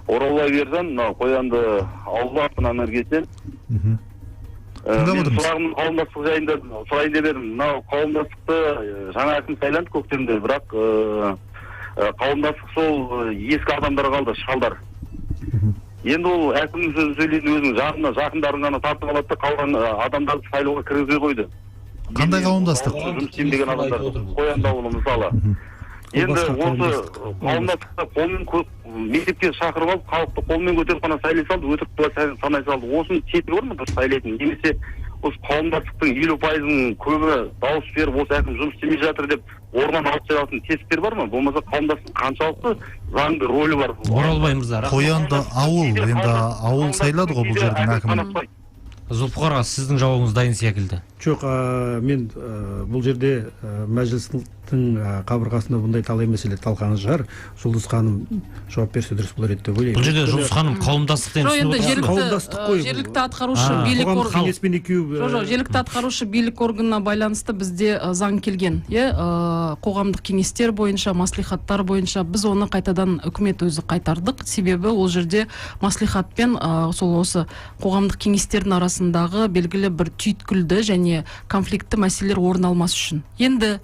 Оралбай Бердан, қоянды ауылдың энергиясынан. Мен сұрағым қауымдастық жайында сұрайын деп едім. Мынау қауымдастықты жаңа әкім сайланды көктемде, бірақ қауымдастық сол ескі адамдар қалды, шалдар. Енді ол әкімнің сөзін сөйлейтін өзінің жағына жақындарын ғана тартып алады да қалған адамдарды сайлауға кіргізбей қойды. Қандай қауымдастық? Жұмыс істеймін деген адамдар, қоянды ауылы мысалы. Енді осы қауымдастықта қолмен мектепке шақырып алып, халықты қолмен көтеріп қана сайлай салды, өтірік санай салды. Осының тетігі бар ма дұрыс сайлайтын? Немесе осы қауымдастықтың 50%-ның көбі дауыс беріп, осы әкім жұмыс істемей жатыр деп орнынан алып тастайтын тесіктер бар ма? Болмаса қауымдастықтың қаншалықты заңды рөлі бар? Оралбай мырза, қоянды ауыл, енді ауыл сайлады ғой бұл жердің әкімі. Зұлпықарға сіздің жауабыңыз дайын секілді. Жоқ, мен бұл жерде мәжілістің қабырғасында бұндай талай мәселе талқыланып жатыр. Жұлдыз ханым жауап берсе дұрыс болар еді деп ойлаймын. Бұл жерде Жұлдыз ханым қауымдастық жергілікті атқарушы билік органы. Жергілікті атқарушы билік органына байланысты бізде заң келген. Қоғамдық кеңестер бойынша, маслихаттар бойынша біз оны қайтадан үкімет өзі қайтардық. Себебі ол жерде маслихатпен сол осы қоғамдық кеңестердің арасындағы белгілі бір түйткілді және конфликтті мәселелер орын алмас үшін. Енді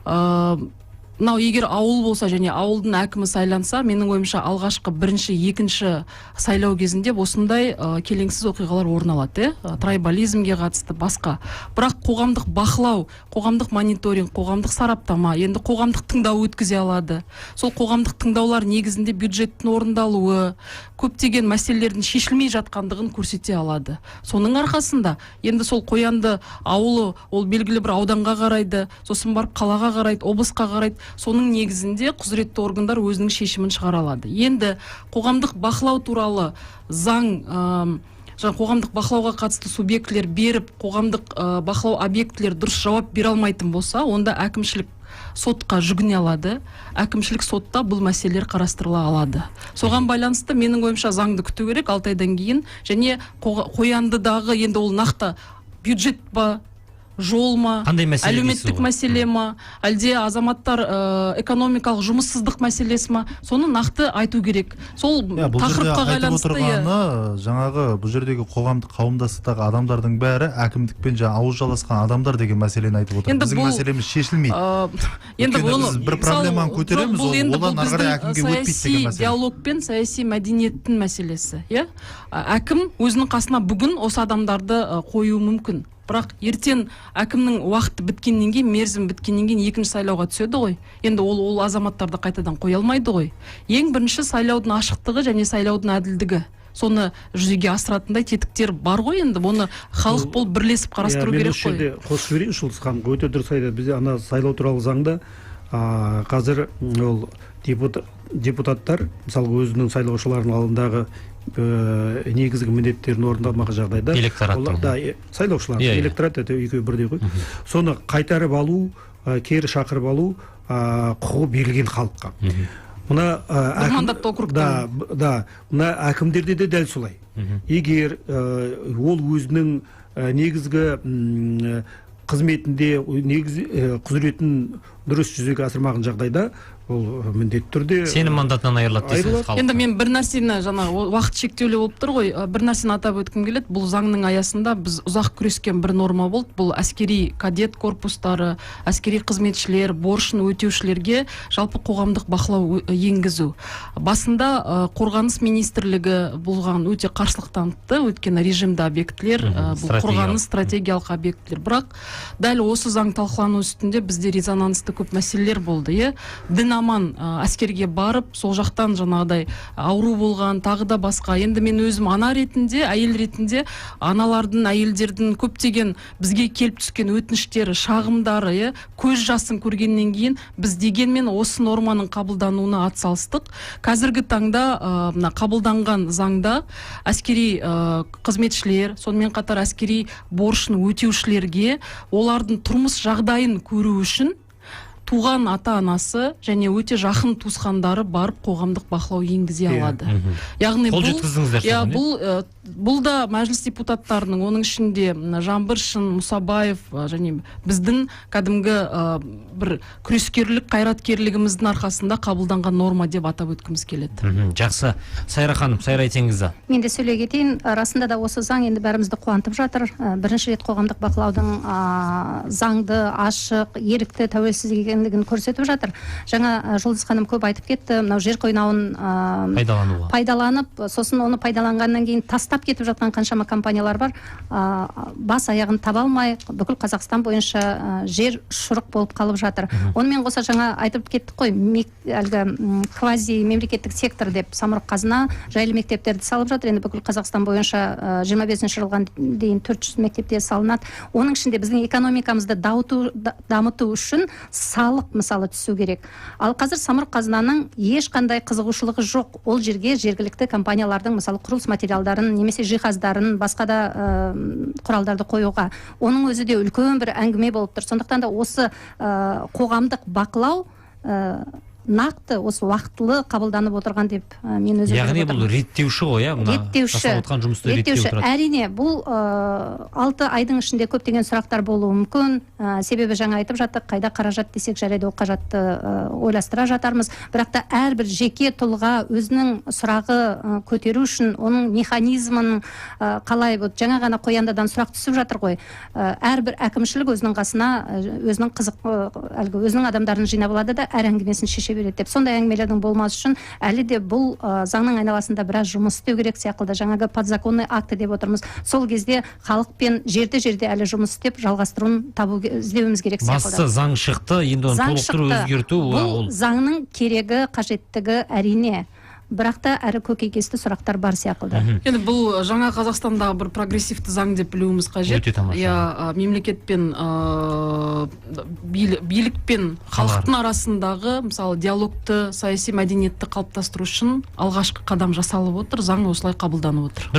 мынау егер ауыл болса және ауылдың әкімі сайланса, менің ойымша алғашқы бірінші, екінші сайлау кезінде осындай келеңсіз оқиғалар орын алады, трайбализмге қатысты басқа. Бірақ қоғамдық бақылау, қоғамдық мониторинг, қоғамдық сараптама, енді қоғамдық тыңдау өткізе алады. Сол қоғамдық тыңдаулар негізінде бюджеттің орындалуы, көптеген мәселелердің шешілмей жатқандығын көрсете алады. Соның арқасында енді сол қоянды ауылы ол белгілі бір ауданға қарайды, сосын барып қалаға қарайды, облысқа қарайды. Соның негізінде құзыретті органдар өзінің шешімін шығара алады. Енді қоғамдық бақылау туралы заң, қоғамдық бақылауға қатысты субъектілер беріп, қоғамдық бақылау объектілер дұрыс жауап бере алмайтын болса, онда әкімшілік сотқа жүгіне алады. Әкімшілік сотта бұл мәселелер қарастырыла алады. Соған байланысты менің ойымша заңды күту керек 6 айдан кейін, және қояндыдағы енді ол нақты бюджет ба, жол ма, әлеуметтік мәселе ма, әлде азаматтар экономикалық жұмыссыздық мәселесі ма, соны нақты айту керек. Сол тақырыпқа байланысты жаңағы бұл жердегі қоғамдық қауымдастықтағы адамдардың бәрі әкімдікпен ауыз жаласқан адамдар деген мәселені айтып отыр. Біздің мәселеміз шешілмейді. Енді біз бір проблеманы көтереміз, одан ары қарай әкімге өтпейді деген мәселе. Диалог пен саяси мәдениеттің мәселесі. Әкім өзінің қасына бүгін осы адамдарды қою мүмкін. Бірақ ертең әкімнің уақыты біткеннен кейін, мерзім біткеннен кейін екінші сайлауға түседі ғой. Енді ол азаматтарды қайтадан қоя алмайды ғой. Ең бірінші сайлаудың ашықтығы және сайлаудың әділдігі. Соны жүзеге асыратындай тетіктер бар ғой, енді оны халық болып бірлесіп қарастыру керек қой. Мен қосып жіберейін, Жұлдыз ханым, өте дұрыс айтады. Бізде ана сайлау туралы заңда қазір ол депутаттар мысалы өзінің сайлаушылардың алдындағы негізгі міндеттерін орындамаған жағдайда сайлаушылар, электорат екеуі бірдей ғой. Соны қайтарып алу, кері шақырып алу құқығы берілген халыққа. Мына әкімдерде де дәл солай. Егер ол өзінің негізгі қызметінде құзыретін дұрыс жүзеге асырмаған жағдайда, ол міндетті түрде сенім мандатынан айырылады дейсіз халық. Енді мен бір нәрсені жаңа уақыт шектеулі болып тұр ғой, бір нәрсені атап өткім келеді. Бұл заңның аясында біз ұзақ күрескен бір норма болды. Бұл әскери кадет корпустары, әскери қызметшілер, борышын өтеушілерге жалпы қоғамдық бақылау енгізу. Басында қорғаныс министрлігі болған өте қарсылық танытты, өйткені режимді объектілер, бұл қорғаныс стратегиялық объектілер. Бірақ дәл осы заң талқылану үстінде бізде резонансты көп мәселелер болды. Дін аман әскерге барып, сол жақтан жаңағыдай ауру болған, тағы да басқа. Енді мен өзім ана ретінде, әйел ретінде аналардың, әйелдердің көптеген бізге келіп түскен өтініштері, шағымдары, көз жасын көргеннен кейін біз дегенмен осы норманың қабылдануына атсалыстық. Қазіргі таңда қабылданған заңда әскери қызметшілер, сонымен қатар әскери борышын өтеушілерге олардың тұрмыс жағдайын көру үшін туған ата-анасы және өте жақын туысқандары барып қоғамдық бақылау енгізе алады. Яғни қол жеткіздіңіздер. Бұл да мәжіліс депутаттарының, оның ішінде Жаңбыршин, Мұсабаев және біздің кәдімгі бір күрескерлік, қайраткерлігіміздің арқасында қабылданған норма деп атап өткіміз келеді. Жақсы. Сайра ханым, Сайра айтсаңызда. Мен де сөйлей кетейін. Расында да осы заң енді бәрімізді қуантып жатыр. Бірінші рет қоғамдық бақылаудың заңды, ашық, ерікті, тәуелсіз екендігін көрсетіп жатыр. Жаңа Жұлдыз ханым көп айтып кетті. Мынау жер қойнауын пайдаланып, сосын оны пайдаланғаннан кейін тастап кетіп жатқан қаншама компаниялар бар. Бас аяғын таба алмай, бүкіл Қазақстан бойынша жер шұрық болып қалып жатыр. Онымен қоса жаңа айтып кеттік қой, әлгі квази мемлекеттік сектор деп Самұрық қазына жайлы мектептерді салып жатыр. Енді бүкіл Қазақстан бойынша 25 жылға дейін 400 мектепте салынады. Оның ішінде біздің экономикамызды дамыту үшін салық мысалы түсу керек. Ал қазір Самұрық қазынаның ешқандай қызығушылығы жоқ. Ол жерге жергілікті компаниялардың мысалы құрылыс материалдарын немесе жиһаздарын, басқа да құралдарды қоюға. Оның өзі де үлкен бір әңгіме болып тұр. Сондықтан да осы қоғамдық бақылау нақты осы уақытылы қабылданып отырған деп мен өзім. Яғни бұл реттеуші ғой, реттеуші. Әрине, бұл 6 айдың ішінде көптеген сұрақтар болуы мүмкін. Себебі жаңа айтып жаттық, қайда қаражат десек жарайды, ол қаражатты ойластыра жатармыз. Бірақ та әрбір жеке тұлға өзінің сұрағы көтеру үшін оның механизмін қалай, жаңа ғана қояндадан сұрақ түсіп жатыр ғой. Әрбір әкімшілік өзінің қасына өзінің адамдарын жинап алады да әр әңгімесін шеше береді деп. Сондай әңгімелердің болмасы үшін әлі де бұл заңның айналасында біраз жұмыс істеу керек сияқты. Жаңағы подзаконный акты деп отырмыз. Сол кезде халықпен жерде әлі жұмыс істеп жалғастыруын іздеуіміз керек сияқты. Басты заң шықты, енді оны толықтыру, өзгерту. Бұл заңның керегі, қажеттігі әрине. Бірақ та әрі көкейкесті сұрақтар бар сияқты. Енді бұл жаңа Қазақстанда бір прогрессивті заң деп білуіміз қажет. Мемлекетпен, билікпен халықтың арасындағы мысалы диалогты, саяси мәдениетті қалыптастыру үшін алғашқы қадам жасалып отыр, заң осылай қабылданып отыр.